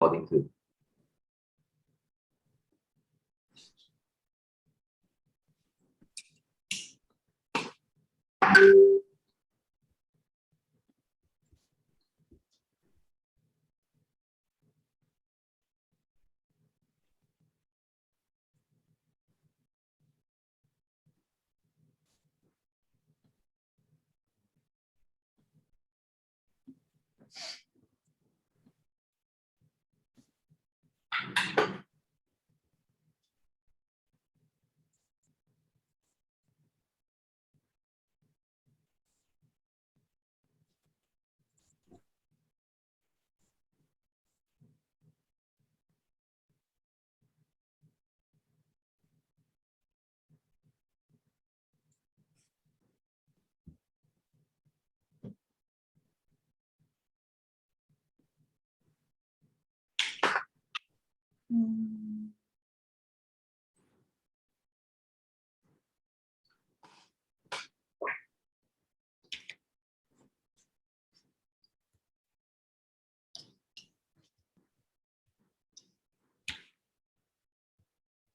recording too.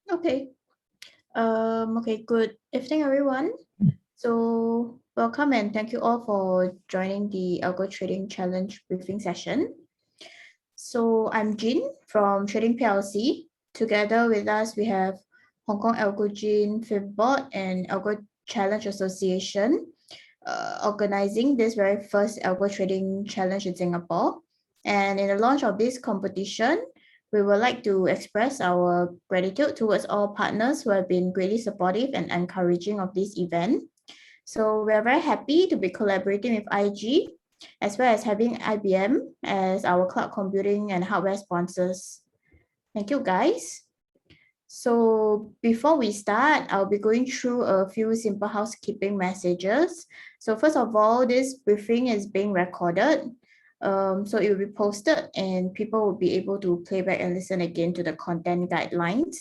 Okay. Okay, good evening, everyone. So welcome and thank you all for joining the Algo Trading Challenge briefing session. So I'm Jin from Trading PLC. Together with us, we have Hong Kong Algo Gene Fifth Board and Algo Challenge Association organizing this very first Algo Trading Challenge in Singapore. And in the launch of this competition, we would like to express our gratitude towards all partners who have been greatly supportive and encouraging of this event. So we're very happy to be collaborating with IG, as well as having IBM as our cloud computing and hardware sponsors. Thank you, guys. So before we start, I'll be going through a few simple housekeeping messages. So first of all, this briefing is being recorded. So it will be posted and people will be able to play back and listen again to the content guidelines.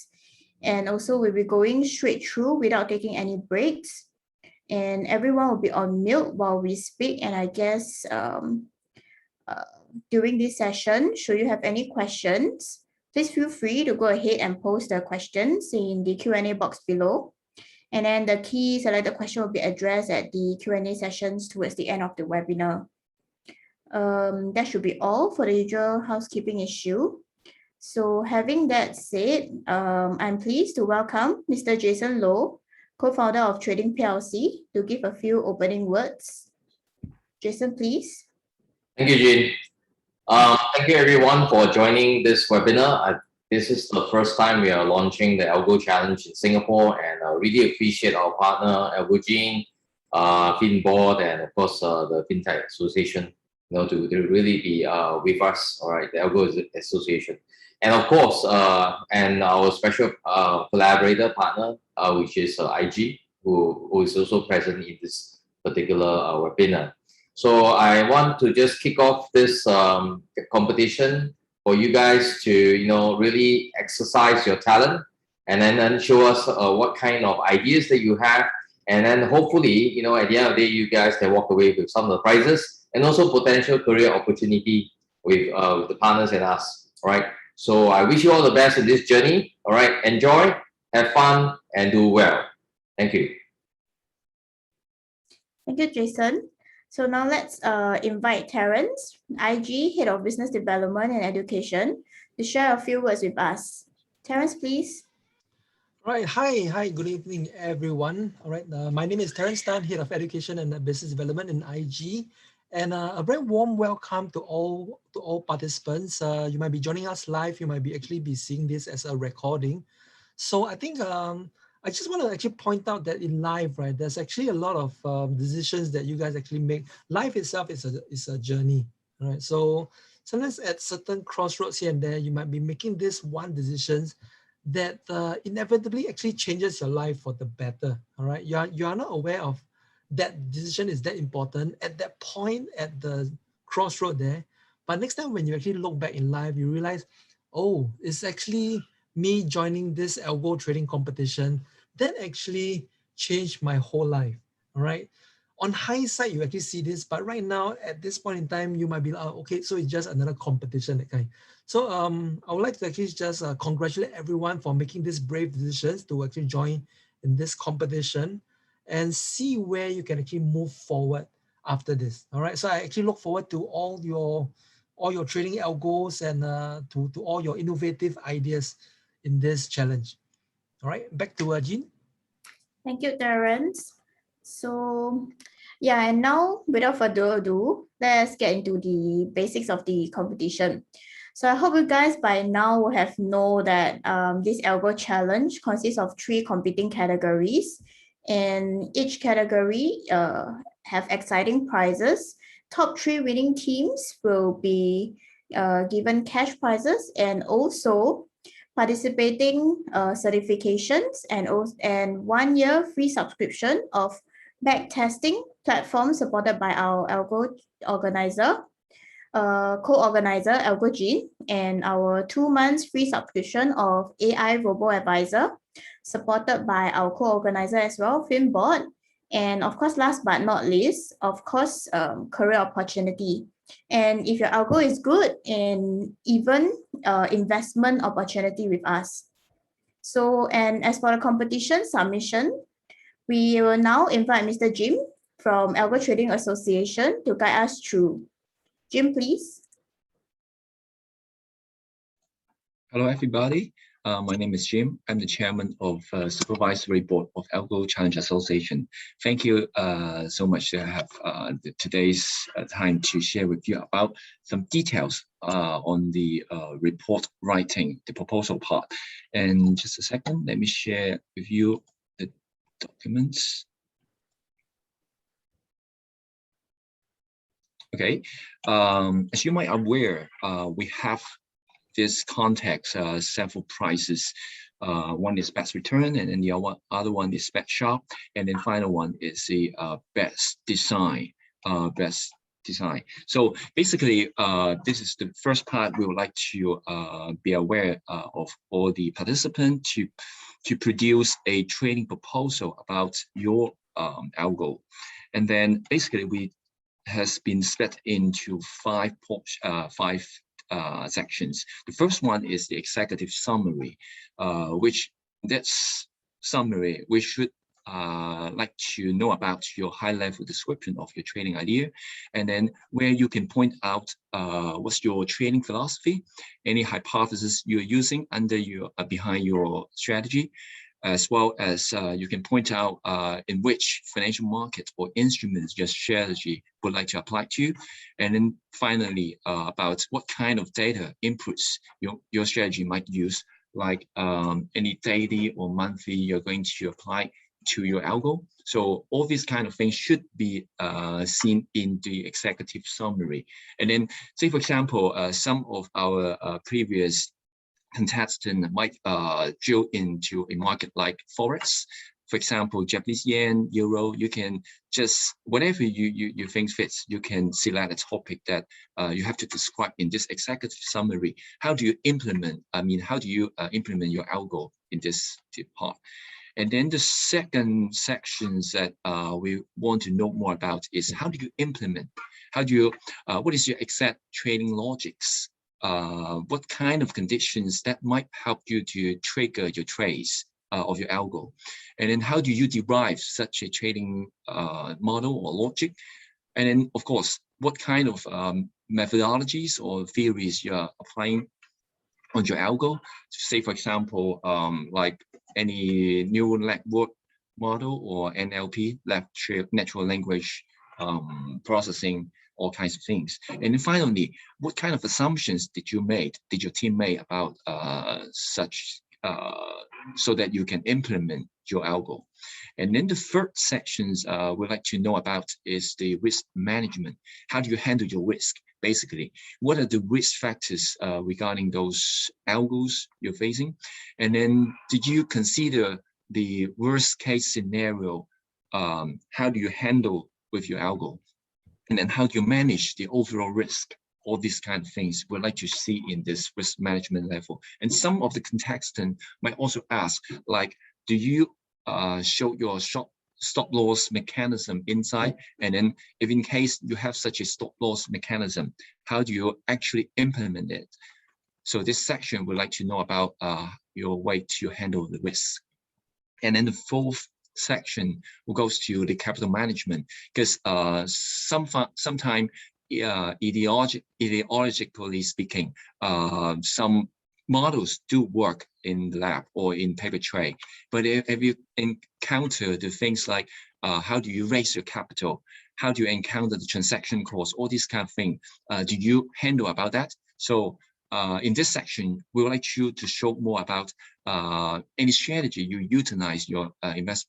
And also we'll be going straight through without taking any breaks. And everyone will be on mute while we speak. And I guess during this session, should you have any questions, please feel free to go ahead and post the questions in the Q&A box below. And then the key selected question will be addressed at the Q&A sessions towards the end of the webinar. That should be all for the usual housekeeping issue. So having that said, I'm pleased to welcome Mr. Jason Low, co-founder of Trading PLC, to give a few opening words. Jason, please. Thank you, Jin. Thank you everyone for joining this webinar. This is the first time we are launching the Algo Challenge in Singapore, and I really appreciate our partner, Algo Gene, Fin Board, and of course the FinTech Association, to really be with us, all right, the Algo Association. And of course, and our special collaborator partner, which is IG, who is also present in this particular webinar. So I want to just kick off this competition for you guys to, really exercise your talent, and then show us what kind of ideas that you have. And then hopefully, at the end of the day, you guys can walk away with some of the prizes and also potential career opportunity with the partners and us, all right? So I wish you all the best in this journey, all right? Enjoy, have fun, and do well. Thank you. Thank you, Jason. So now let's invite Terence, IG, Head of Business Development and Education, to share a few words with us. Terence, please. All right. Hi. Good evening, everyone. All right. My name is Terence Tan, Head of Education and Business Development in IG, and a very warm welcome to all participants. You might be joining us live. You might be seeing this as a recording. So I think I just want to actually point out that in life, right, there's actually a lot of decisions that you guys actually make. Life itself is a journey, right? So sometimes at certain crossroads here and there, you might be making this one decisions that inevitably actually changes your life for the better, all right? You are not aware of that decision is that important at that point at the crossroad there. But next time when you actually look back in life, you realize, oh, it's actually me joining this algo trading competition that actually changed my whole life, all right? On hindsight, you actually see this, but right now at this point in time, you might be like, oh, okay, so it's just another competition, that kind. So I would like to actually just congratulate everyone for making this brave decisions to actually join in this competition and see where you can actually move forward after this. All right. So I actually look forward to all your trading algos and to all your innovative ideas in this challenge. All right. Back to Jean. Thank you, Terence. So, yeah, and now without further ado, let's get into the basics of the competition. So I hope you guys by now will have know that this Algo challenge consists of 3 competing categories, and each category have exciting prizes. Top 3 winning teams will be given cash prizes and also participating certifications and 1 year free subscription of back testing platform supported by our Algo organizer, co-organizer Algo Gene, and our 2 months free subscription of AI Robo Advisor supported by our co-organizer as well, Finbot. And of course, last but not least, of course, career opportunity. And if your algo is good, and even investment opportunity with us. So, and as for the competition submission, we will now invite Mr. Jim from Algo Trading Association to guide us through. Jim, please. Hello, everybody. My name is Jim. I'm the chairman of Supervisory Board of Algo Challenge Association. Thank you so much to have today's time to share with you about some details on the report writing, the proposal part. And just a second, let me share with you the documents. Okay, as you might aware, we have this context several prices. One is best return, and then the other one is best sharp, and then final one is the best design. So basically, this is the first part. We would like to be aware of all the participants to produce a trading proposal about your algo, and then basically we has been split into five sections. The first one is the executive summary, which that's summary we should like to know about your high-level description of your trading idea, and then where you can point out what's your trading philosophy, any hypothesis you're using under your behind your strategy, as well as you can point out in which financial market or instruments your strategy would like to apply to, and then finally about what kind of data inputs your strategy might use, like any daily or monthly you're going to apply to your algo. So all these kind of things should be seen in the executive summary. And then say, for example, some of our previous contestant might drill into a market like Forex, for example, Japanese yen, euro. You can just, whatever you think fits, you can select a topic that you have to describe in this executive summary. How do you implement, how do you implement your algo in this part? And then the second sections that we want to know more about is how do you implement? How do you, what is your exact trading logics? What kind of conditions that might help you to trigger your trades of your algo? And then how do you derive such a trading model or logic? And then, of course, what kind of methodologies or theories you're applying on your algo? Say, for example, like any neural network model or NLP, natural language processing, all kinds of things. And then finally, what kind of assumptions did your team make about such so that you can implement your algo? And then the third sections we'd like to know about is the risk management. How do you handle your risk? Basically, what are the risk factors regarding those algos you're facing? And then did you consider the worst case scenario? How do you handle with your algo? And then how do you manage the overall risk? All these kind of things we'd like to see in this risk management level. And some of the contestants might also ask, like, do you show your short stop loss mechanism inside? And then if in case you have such a stop loss mechanism, how do you actually implement it? So this section would like to know about your way to handle the risk. And then the fourth section goes to the capital management, because sometimes ideologically speaking, some models do work in the lab or in paper trade. But if you encounter the things like how do you raise your capital, how do you encounter the transaction costs, all these kind of things, do you handle about that? So in this section, we would like you to show more about any strategy you utilize your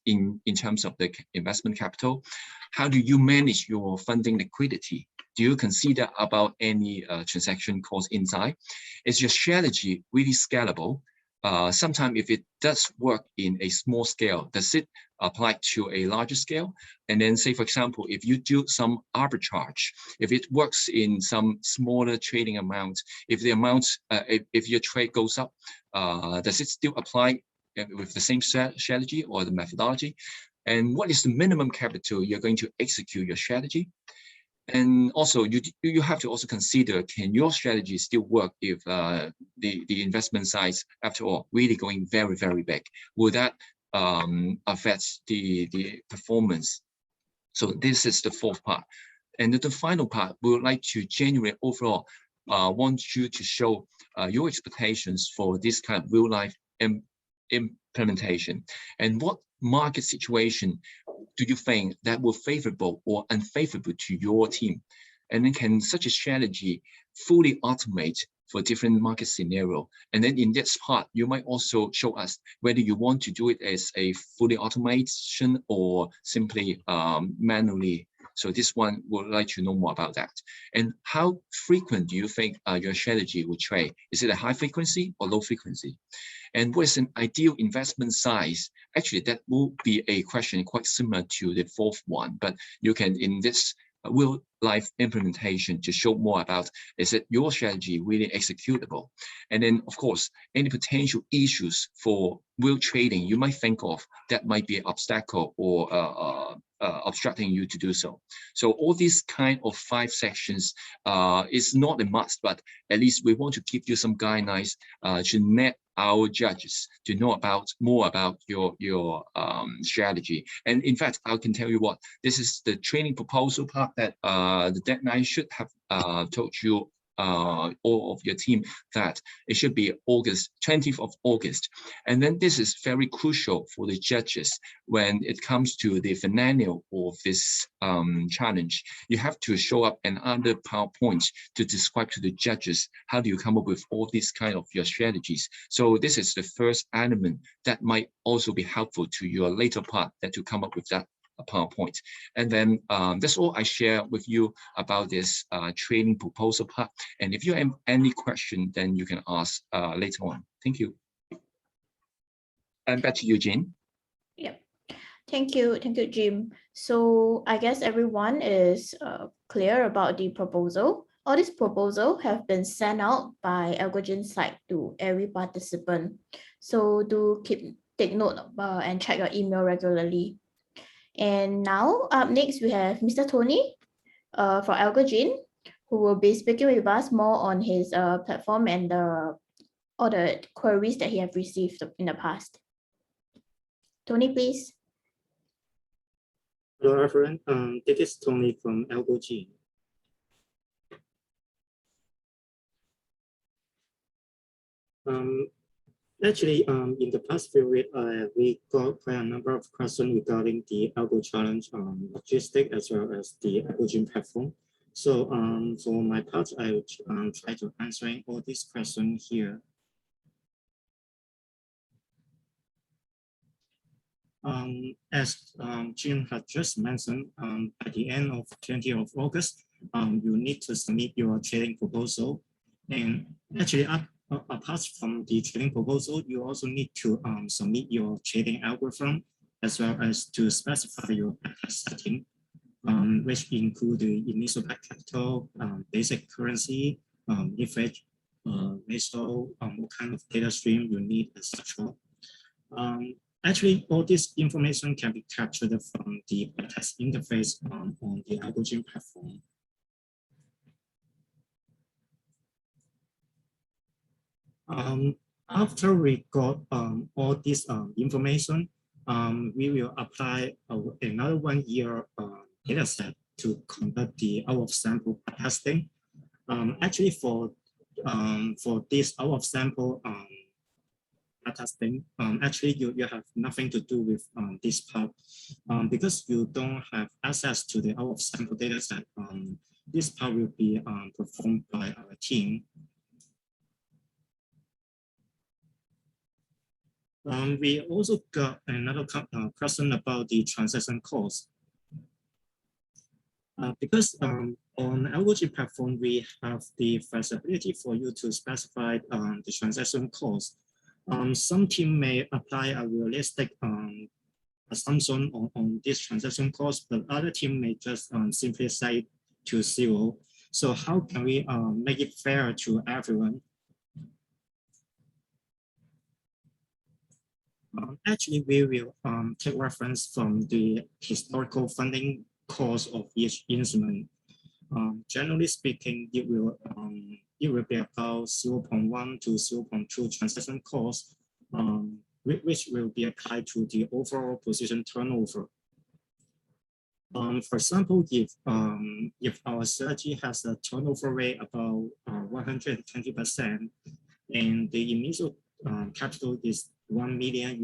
in terms of the investment capital. How do you manage your funding liquidity? Do you consider about any transaction costs inside? Is your strategy really scalable? Sometimes if it does work in a small scale, does it apply to a larger scale? And then say, for example, if you do some arbitrage, if it works in some smaller trading amount, if the amount, if your trade goes up, does it still apply with the same strategy or the methodology? And what is the minimum capital you're going to execute your strategy? And also, you have to also consider, can your strategy still work if the investment size, after all, really going very, very big? Will that affect the performance? So this is the fourth part. And the final part, we would like to generate overall, want you to show your expectations for this kind of real life implementation. And what market situation do you think that will favorable or unfavorable to your team? And then can such a strategy fully automate for different market scenario? And then in this part, you might also show us whether you want to do it as a fully automation or simply manually. So this one would like to know more about that. And how frequent do you think your strategy will trade? Is it a high frequency or low frequency? And what is an ideal investment size? Actually, that will be a question quite similar to the fourth one, but you can, in this real life implementation, to show more about, is it your strategy really executable? And then, of course, any potential issues for real trading you might think of that might be an obstacle or obstructing you to do so. So all these kind of 5 sections is not a must, but at least we want to give you some guidelines to net our judges to know about more about your strategy. And in fact, I can tell you what, this is the training proposal part that the deadline should have told you all of your team that it should be August 20th of August. And then this is very crucial for the judges when it comes to the finale of this challenge. You have to show up another PowerPoint to describe to the judges how do you come up with all these kind of your strategies. So this is the first element that might also be helpful to your later part, that to come up with that PowerPoint. And then that's all I share with you about this training proposal part. And if you have any question, then you can ask later on. Thank you. And back to you, Jane. Yeah, thank you, Jim. So I guess everyone is clear about the proposal. All these proposals have been sent out by Algo's site to every participant. So do take note and check your email regularly. And now up next, we have Mr. Tony for Algo, who will be speaking with us more on his platform and all the queries that he have received in the past. Tony, please. Hello, everyone. This is Tony from Algo. Actually, in the past few weeks, we got quite a number of questions regarding the Algo challenge logistics as well as the Algo platform. So for my part, I will try to answer all these questions here. As Jim had just mentioned, at the end of 20th of August, you need to submit your trading proposal. And actually, apart from the trading proposal, you also need to submit your trading algorithm as well as to specify your setting, which include the initial back capital, basic currency, leverage, ratio, what kind of data stream you need, etc. Actually, all this information can be captured from the test interface on the Algo platform. After we got all this information, we will apply another 1 year data set to conduct the out of sample testing. Actually, for this out of sample testing, actually you have nothing to do with this part because you don't have access to the out of sample data set. This part will be performed by our team. We also got another question about the transaction cost. Because on Algo platform, we have the flexibility for you to specify the transaction cost. Some team may apply a realistic assumption on this transaction cost, but other team may just simply say to 0. So how can we make it fair to everyone? Actually, we will take reference from the historical funding cost of each instrument. Generally speaking, it will be about 0.1 to 0.2 transaction cost, which will be applied to the overall position turnover. For example, if our strategy has a turnover rate about 120%, and the initial capital is $1 million,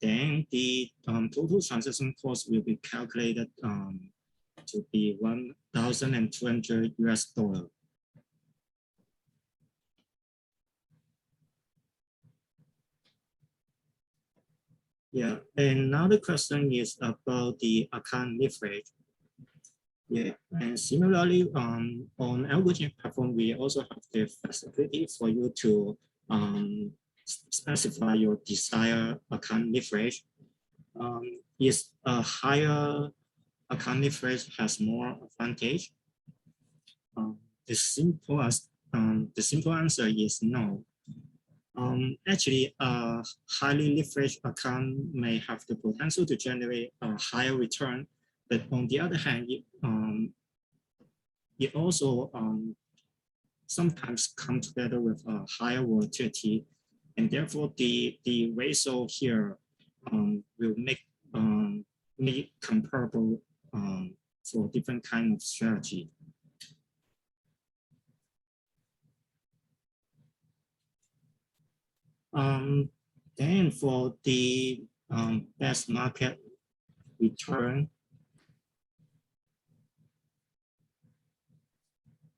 then the total transaction cost will be calculated to be $1,200. Yeah, another question is about the account leverage. Yeah, and similarly, on Algo platform, we also have the flexibility for you to specify your desired account leverage. Is a higher account leverage has more advantage? The simple answer is no. Actually, a highly leveraged account may have the potential to generate a higher return, but on the other hand, it also sometimes comes together with a higher volatility, and therefore the ratio here will make it comparable for different kind of strategy. Then for the best market return,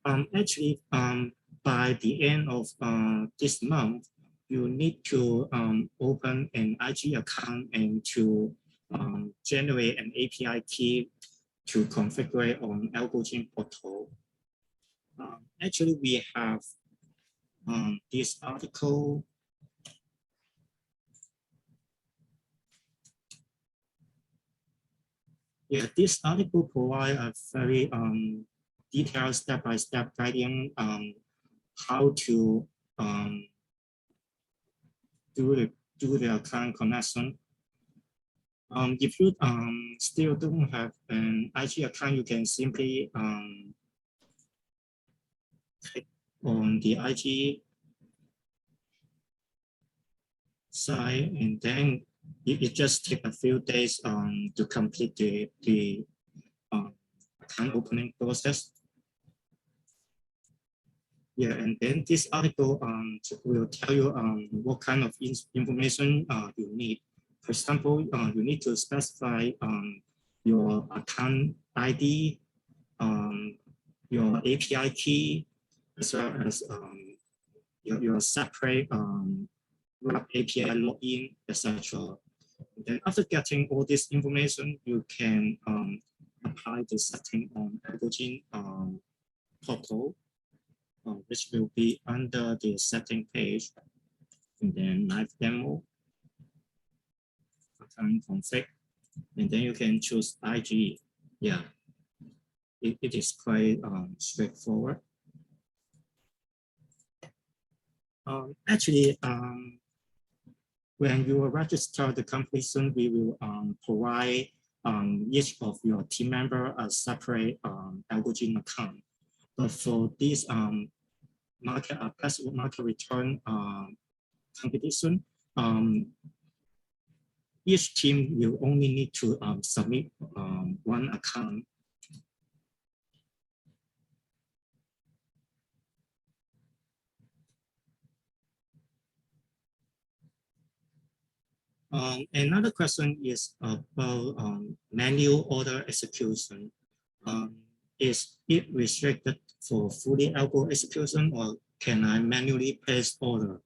actually by the end of this month, you need to open an IG account and to generate an API key to configure on Algo portal. Actually, we have this article. Yeah, this article provides a very detailed step-by-step guiding how to do the account connection. If you still don't have an IG account, you can simply click on the IG site, and then it just takes a few days to complete the account opening process. Yeah, and then this article will tell you what kind of information you need. For example, you need to specify your account ID, your API key, as well as your separate web API login, etc. Then after getting all this information, you can apply the setting on Algo portal, which will be under the setting page, and then live demo, account config, and then you can choose IG. Yeah, it is quite straightforward. Actually, when you register the company soon, we will provide each of your team member a separate Algo account. But for this passive market return competition, each team will only need to submit one account. Another question is about manual order execution. Is it restricted for fully Algo execution, or can I manually place order?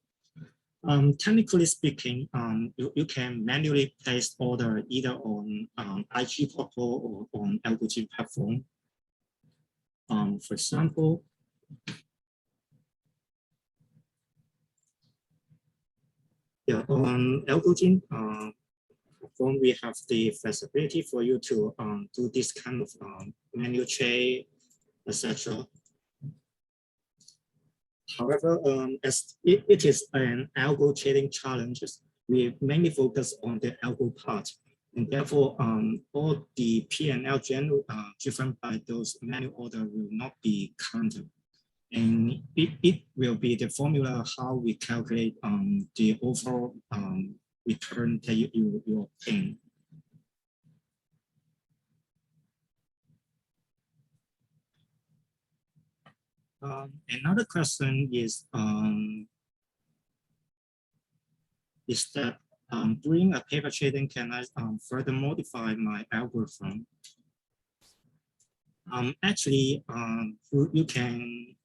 Technically speaking, you can manually place order either on IG portal or on Algo platform. For example, on Algo platform, we have the flexibility for you to do this kind of manual trade, etc. However, as it is an Algo trading challenge, we mainly focus on the Algo part, and therefore all the P&L driven by those manual order will not be counted. And it will be the formula how we calculate the overall return that you obtain. Another question is that doing a paper trading, can I further modify my algorithm? Actually, you can,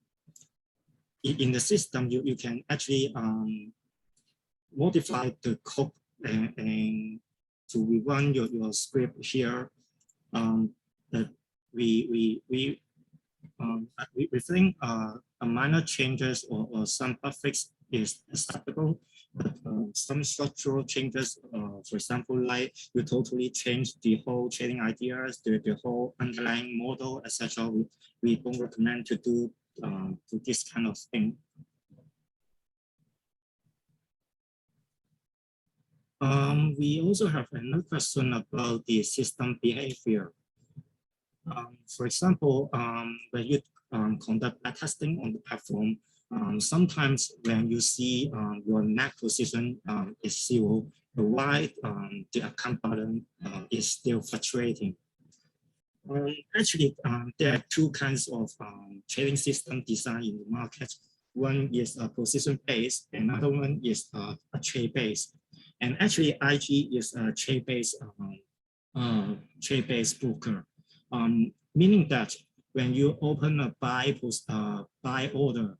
in the system, you can actually modify the code and to rerun your script here. That we think a minor changes or some suffix is acceptable, but some structural changes, for example, like you totally change the whole trading ideas, the whole underlying model, etc. We don't recommend to do this kind of thing. We also have another question about the system behavior. For example, when you conduct backtesting on the platform, sometimes when you see your net position is 0, why the account balance is still fluctuating. Actually, there are two kinds of trading system design in the market. One is a position-based, another one is a trade-based. And actually, IG is a trade-based broker. Meaning that when you open a buy order,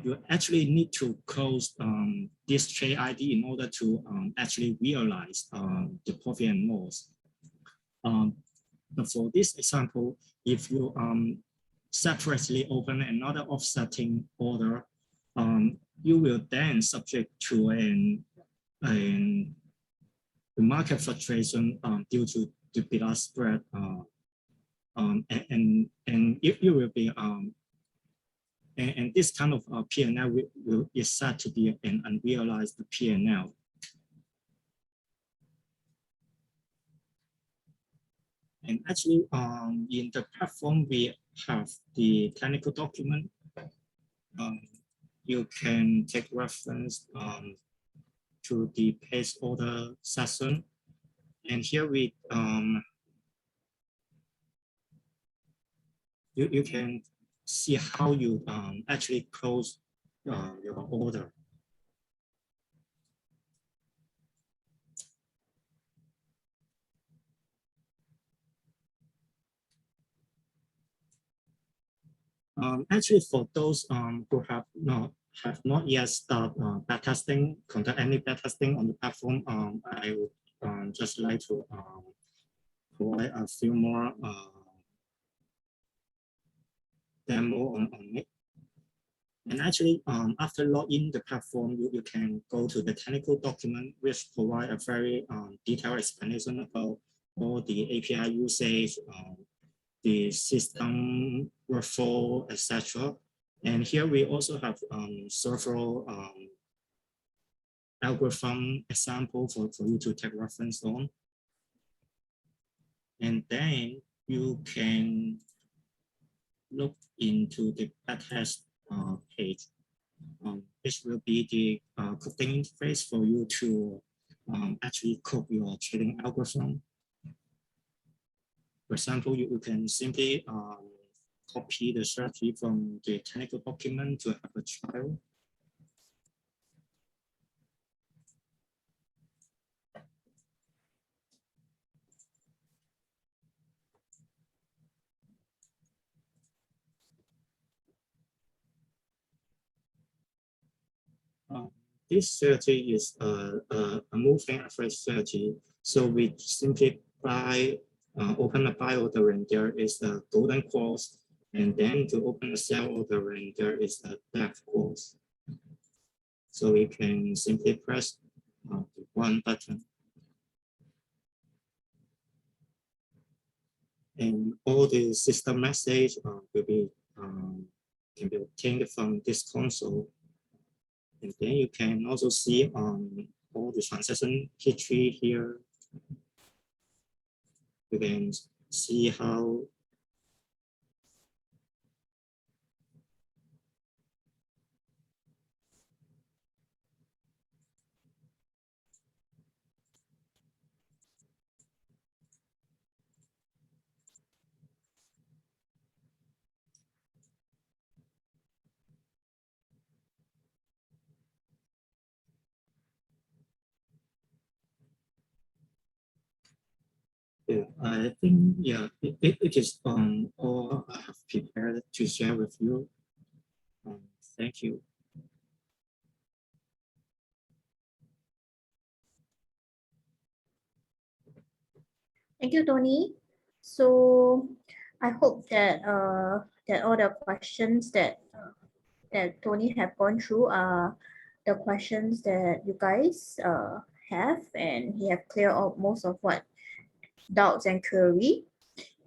you actually need to close this trade ID in order to actually realize the profit and loss. But for this example, if you separately open another offsetting order, you will then subject to the market fluctuation due to the bid-ask spread. And it will be and this kind of P&L is said to be an unrealized P&L. And actually, in the platform, we have the technical document. You can take reference to the place order section, and here we you can see how you actually close your order. Actually, for those who have not yet started backtesting, conduct any backtesting on the platform, I would just like to provide a few more demo on it. And actually, after login the platform, you can go to the technical document, which provide a very detailed explanation about all the API usage, the system workflow, etc. And here we also have several algorithm example for you to take reference on. And then you can look into the backtest page, which will be the coding interface for you to actually code your trading algorithm. For example, you can simply copy the strategy from the technical document to have a trial. This strategy is a moving average strategy. So we simply open a buy order and there is a golden cross, and then to open a sell order and there is a death cross. So we can simply press one button, and all the system message will be can be obtained from this console. And then you can also see all the transaction history here. You can see how I think it is all I have prepared to share with you. Thank you. Thank you, Tony. So I hope that that all the questions that Tony have gone through are the questions that you guys have, and he have cleared up most of what doubts and query.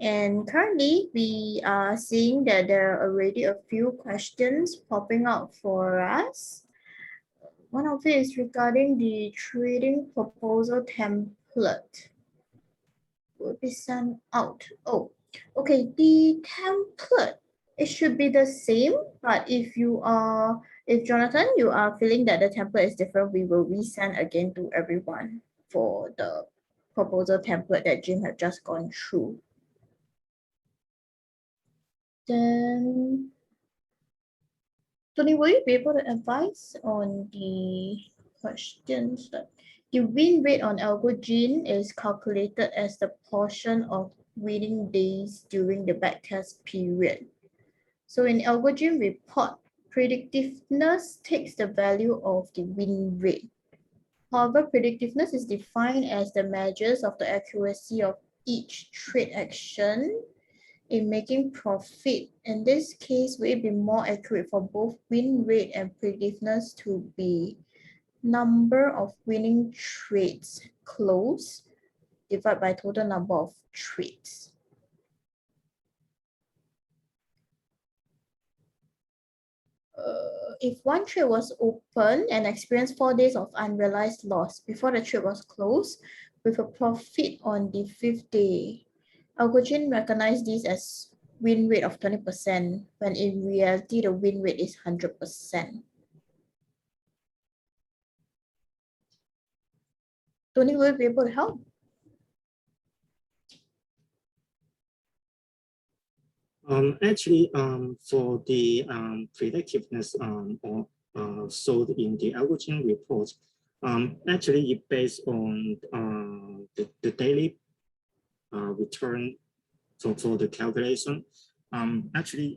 And currently we are seeing that there are already a few questions popping up for us. One of it is regarding the trading proposal template. Will be sent out. Oh, okay. The template, it should be the same, but if Jonathan, you are feeling that the template is different, we will resend again to everyone for the proposal template that Jim had just gone through. Then, Tony, will you be able to advise on the questions that the win rate on Algo is calculated as the portion of winning days during the backtest period. So in Algo report, predictiveness takes the value of the win rate. However, predictiveness is defined as the measures of the accuracy of each trade action in making profit. In this case, will it be more accurate for both win rate and predictiveness to be number of winning trades closed divided by total number of trades? If one trade was open and experienced 4 days of unrealized loss before the trade was closed with a profit on the 5th day, Algo recognized this as win rate of 20% when in reality the win rate is 100%. Tony, will you be able to help? Actually, for the predictiveness so in the algorithm report, actually it based on the daily return for the calculation. Actually,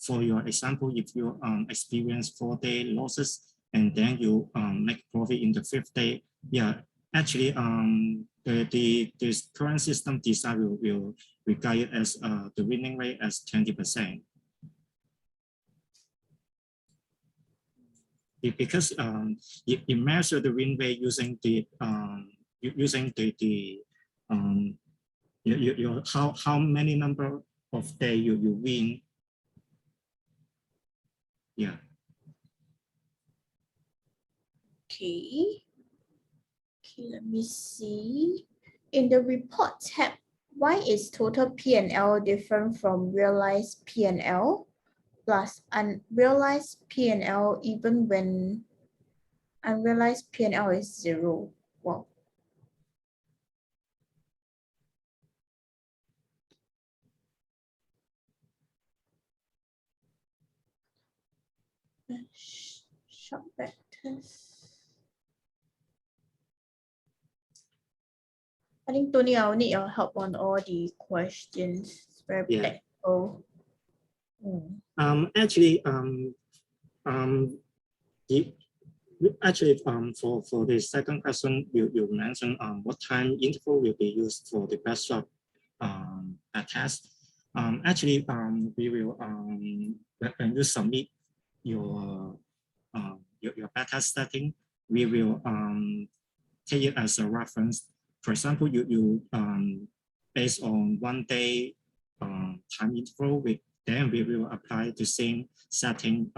for your example, if you experience 4-day losses and then you make profit in the 5th day, actually the current system design will regard it as the winning rate as 20%. Because you measure the win rate using the how many number of day you win. Okay. Okay, let me see. In the report tab, why is total P&L different from realized P&L plus unrealized P&L even when unrealized P&L is 0? Wow. Short vectors. I think Tony, I'll need your help on all the questions. It's very technical. Actually, for the second question, you mentioned what time interval will be used for the best shot test. Actually, we will when you submit your backtest setting, we will take it as a reference. For example, you based on 1 day time interval, then we will apply the same setting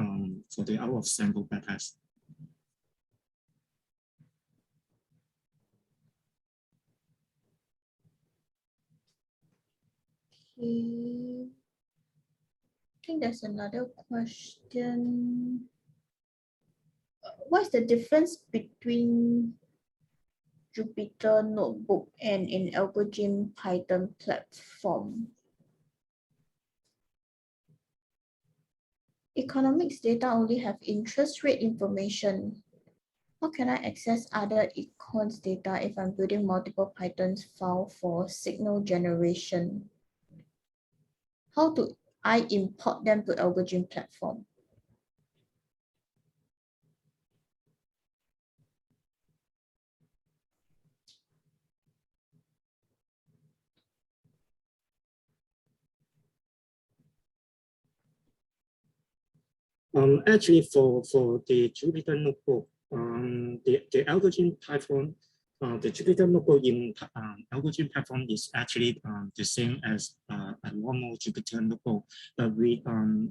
for the out of sample backtest. Okay. I think there's another question. What's the difference between Jupyter Notebook and in Algo Python platform? Economics data only have interest rate information. How can I access other econs data if I'm building multiple Python files for signal generation? How do I import them to Algo platform? Actually, for the Jupyter Notebook, the Algo platform, the Jupyter Notebook in Algo platform is actually the same as a normal Jupyter Notebook, but we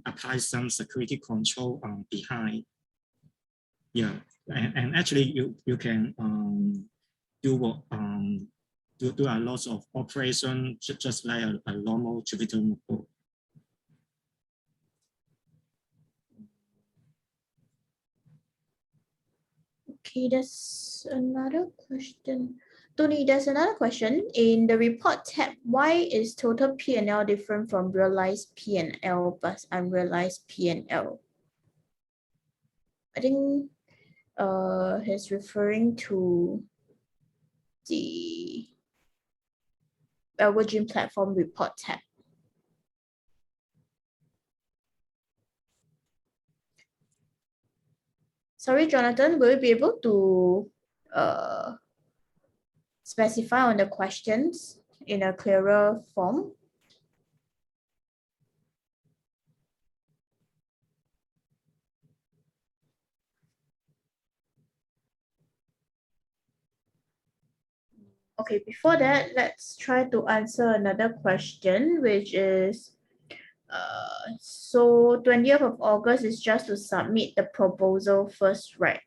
apply some security control behind. Yeah, and actually you can do a lot of operation just like a normal Jupyter Notebook. Okay, there's another question. Tony, there's another question. In the report tab, why is total P&L different from realized P&L plus unrealized P&L? I think he's referring to the Algo platform report tab. Sorry, Jonathan, will you be able to specify on the questions in a clearer form? Okay, before that, let's try to answer another question, which is, so 20th of August is just to submit the proposal first, right?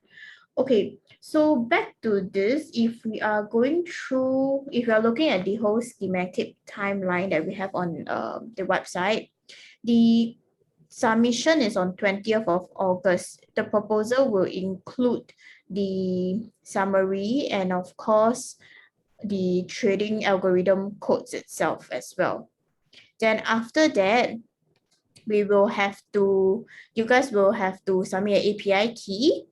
Okay, so back to this, if we are going through, if you are looking at the whole schematic timeline that we have on the website, the submission is on 20th of August. The proposal will include the summary and of course, the trading algorithm codes itself as well. Then after that, we will have to, you guys will have to submit an API key.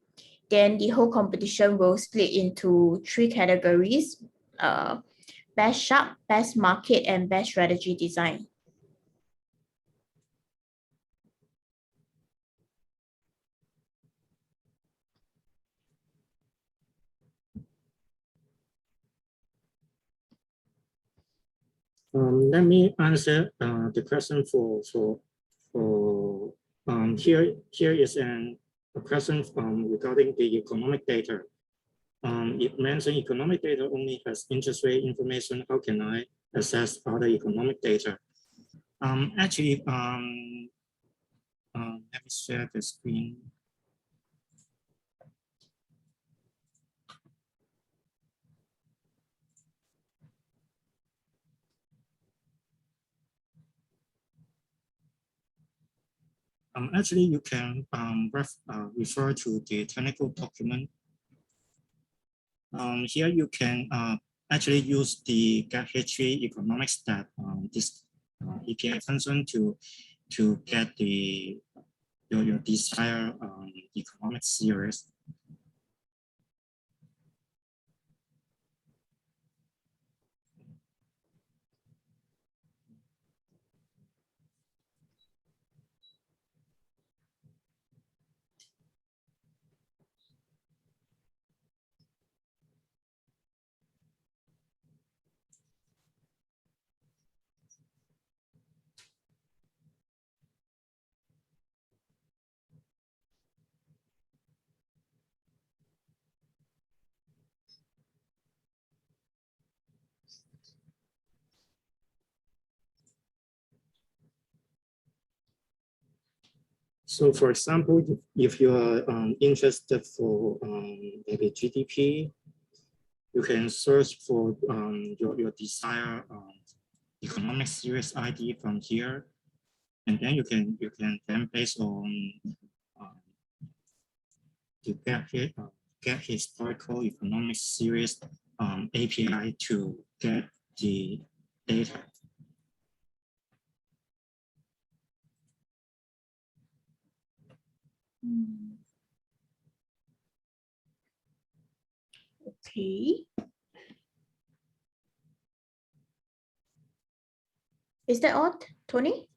Then the whole competition will split into 3 categories, best sharp, best market, and best strategy design. Let me answer the question for here is a question regarding the economic data. It mentioned economic data only has interest rate information. How can I assess other economic data? Actually, let me share the screen. Actually, you can refer to the technical document. Here you can actually use the get history economics that this API function to get your desired economic series. So for example, if you are interested for maybe GDP, you can search for your desired economic series ID from here. And then you can then based on to get historical economic series API to get the data. Okay. Is that all, Tony?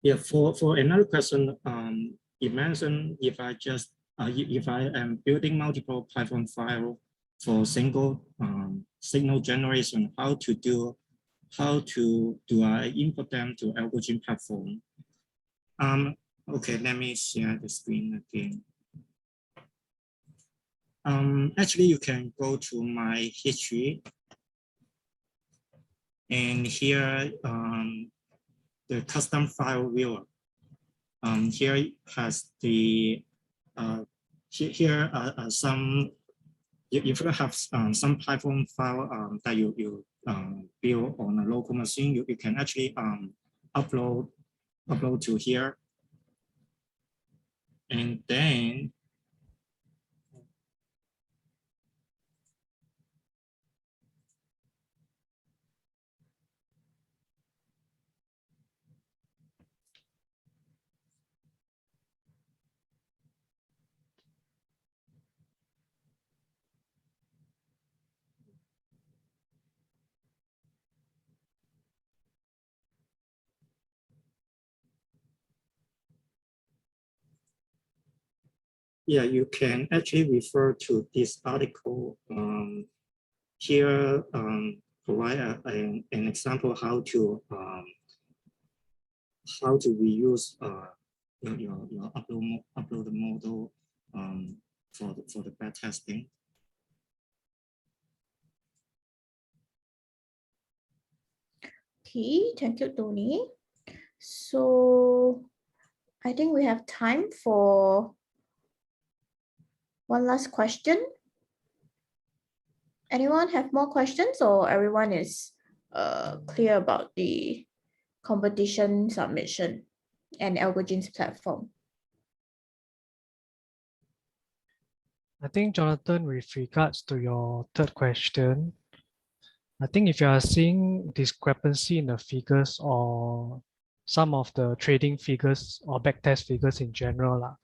Yeah, for another question, you mentioned if I just if I am building multiple Python file for single signal generation, how do I import them to Algo platform? Okay, let me share the screen again. Actually, you can go to my history, and here the custom file viewer. Here has the here are some. If you have some Python file that you build on a local machine, you can actually upload to here, and then yeah, you can actually refer to this article here. Provide an example how to reuse your upload model for the bad testing. Okay, thank you, Tony. So I think we have time for one last question. Anyone have more questions, or everyone is clear about the competition submission and Algogene's platform? I think, Jonathan, with regards to your third question, I think if you are seeing discrepancy in the figures or some of the trading figures or backtest figures in general,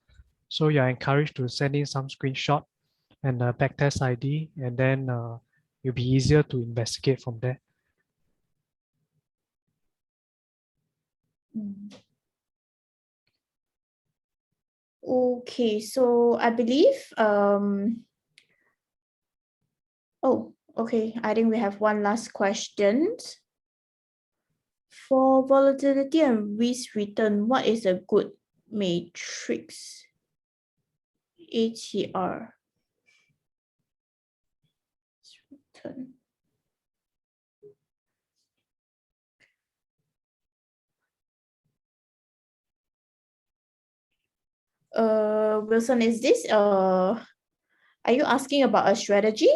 so you are encouraged to send in some screenshot and the backtest ID, and then it'll be easier to investigate from there. Okay, so I believe oh, okay, I think we have one last question. For volatility and risk return, what is a good matrix? ATR. Return. Wilson, is this are you asking about a strategy?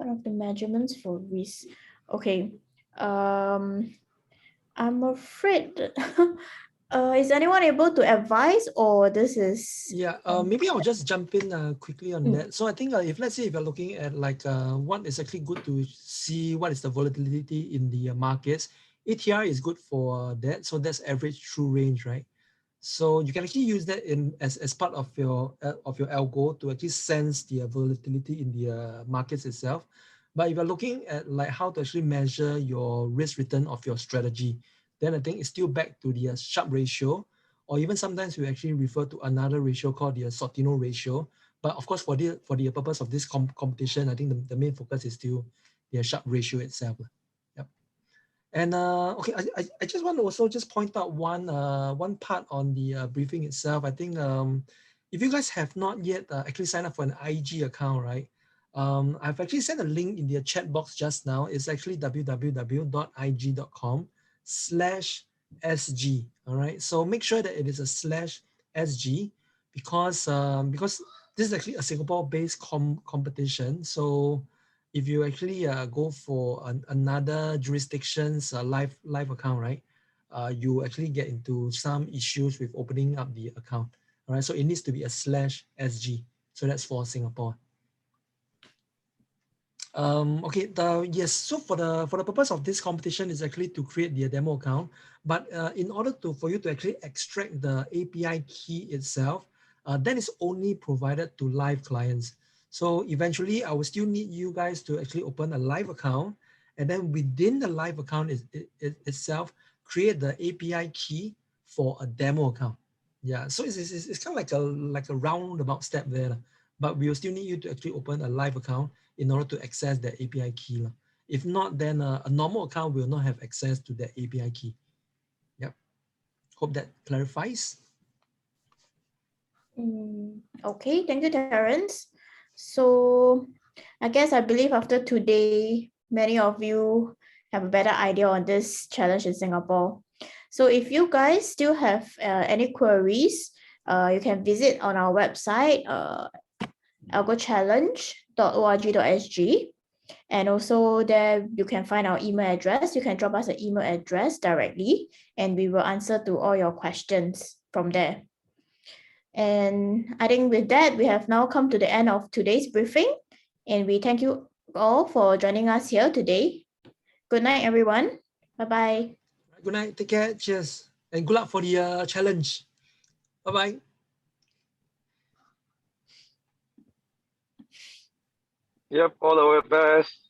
Part of the measurements for risk. Okay. I'm afraid. Is anyone able to advise, or this is? Yeah, maybe I'll just jump in quickly on that. So I think if let's say if you're looking at like what is actually good to see what is the volatility in the markets, ATR is good for that. So that's average true range, right? So you can actually use that in as part of your algo to actually sense the volatility in the markets itself. But if you're looking at like how to actually measure your risk return of your strategy, then I think it's still back to the Sharpe ratio, or even sometimes we actually refer to another ratio called the Sortino ratio. But of course, for the purpose of this competition, I think the main focus is still the Sharpe ratio itself. Yep. And okay, I just want to also just point out one part on the briefing itself. I think if you guys have not yet actually signed up for an IG account, right? I've actually sent a link in the chat box just now. It's actually www.ig.com/SG. All right. So make sure that it is a /SG because this is actually a Singapore-based competition. So if you actually go for another jurisdiction's live account, right? You actually get into some issues with opening up the account. All right. So it needs to be a /SG. So that's for Singapore. Okay, yes, so for the purpose of this competition is actually to create the demo account, but in order for you to actually extract the API key itself, that is only provided to live clients. So eventually I will still need you guys to actually open a live account, and then within the live account itself, create the API key for a demo account. Yeah, so it's kind of like a roundabout step there, but we will still need you to actually open a live account in order to access the API key. If not, then a normal account will not have access to the API key. Yep. Hope that clarifies. Okay, thank you, Terence. So I believe after today, many of you have a better idea on this challenge in Singapore. So if you guys still have any queries, you can visit on our website, algochallenge.org.sg. And also there you can find our email address. You can drop us an email address directly and we will answer to all your questions from there. And I think with that, we have now come to the end of today's briefing. And we thank you all for joining us here today. Good night, everyone. Bye-bye. Good night. Take care. Cheers. And good luck for the challenge. Bye-bye. Yep, all the way best.